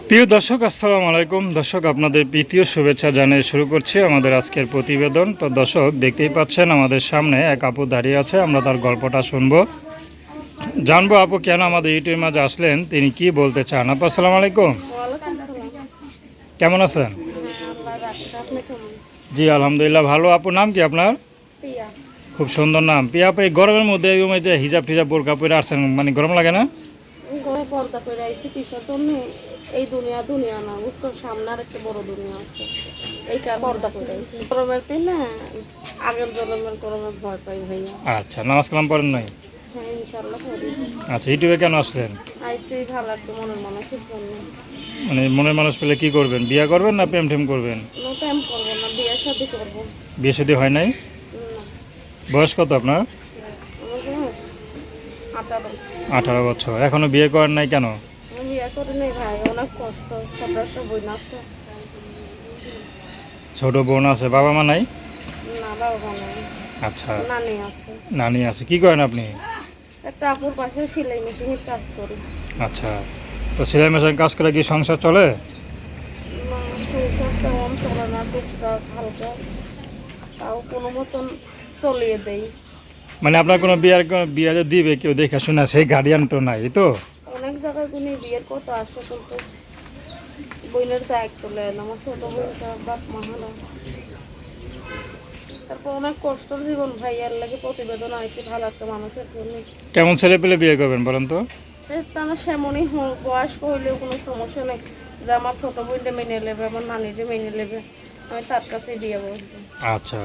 প্রিয় দর্শক, আসসালামু আলাইকুম। দর্শক, আপনাদের প্রীতীয় শুভেচ্ছা জানিয়ে শুরু করছি আমাদের আজকের প্রতিবেদন। তো দর্শক, দেখতেই পাচ্ছেন আমাদের সামনে এক আপু দাঁড়িয়ে আছে। আমরা তার গল্পটা শুনবো, জানবো আপু কেন আমাদের ইউটিউবের মাঝে আসলেন, তিনি কি বলতে চান। আপু আসসালামু আলাইকুম, ওয়ালাইকুম সালাম। কেমন আছেন? হ্যাঁ, আল্লাহ রাখছে। আপনি কেমন? জি আলহামদুলিল্লাহ ভালো। আপু নাম কি আপনার? প্রিয়া। খুব সুন্দর নাম পিয়া। আপু এই গরমের মধ্যে এই যে হিজাব টিজাব বোরকা পরে আসছেন, মানে গরম লাগে না? ঘরে পর্দা করে আইছি কিসের জন্য? এই দুনিয়া দুনিয়া না, বুঝছো? সামনে আর একটা বড় দুনিয়া আছে, এইটা পর্দা করে আইছি। গরমের দিনে আগের জন্মের গরমে ভয় পাই ভাইয়া। আচ্ছা, নামাজ কালাম পড়েন নাই? হ্যাঁ, ইনশাল্লাহ করি। আচ্ছা, ইউটিউবে কেন আসলেন? আইসি ভালো একটা মনের মানুষের জন্য। মানে মনের মানুষ পেলে কি করবেন, বিয়ে করবেন না প্রেম টেম করবেন? নো টাইম করবো না, বিয়ে শাদি করবো বিয়ে শাদী হয় নাই? না। বয়স কত আপনার? আমার 18। 18 বছর। এখনো বিয়ে করেন নাই কেন? আমি বিয়ে করি নাই ভাই, অনেক কষ্ট। ছোট একটা বোন আছে। ছোট বোন আছে, বাবা মা নাই? না, বাবা নাই। আচ্ছা, নানি আছে। নানি আছে। কি করেন আপনি? একটা আপুর পাশে সেলাই মেশিনের কাজ করি। আচ্ছা, তো সেলাই মেশিন কাজ করে কি সংসার চলে? না, সংসার তেমন চলে না, টুকটাক হালকা, তাও কোনো মতন চলিয়ে দেই। মানে আপনার কোনো বিয়ে যে দিবে কেউ দেখে শুনে, সেই গার্ডিয়ান তো নাই এই তো? অনেক জায়গায় কোনো বিয়ের কথা আসে, কিন্তু বোনের দায়িত্ব নেন আমার ছোট বোনটা, বাপ মা হারা। তারপর অনেক কষ্টের জীবন ভাই, এর লাগে প্রতিবেদন আইসি ভালো একটা মানুষের জন্য। কেমন ছেলে পেলে বিয়ে করবেন বলেন তো? আমার সেমনই বয়স্ক হইলেও কোনো সমস্যা নেই, যে আমার ছোট বোনটা মেনে নেবে, আমার নানিটা মেনে নেবে, আমি তার কাছে বিয়ে বসবো। আচ্ছা।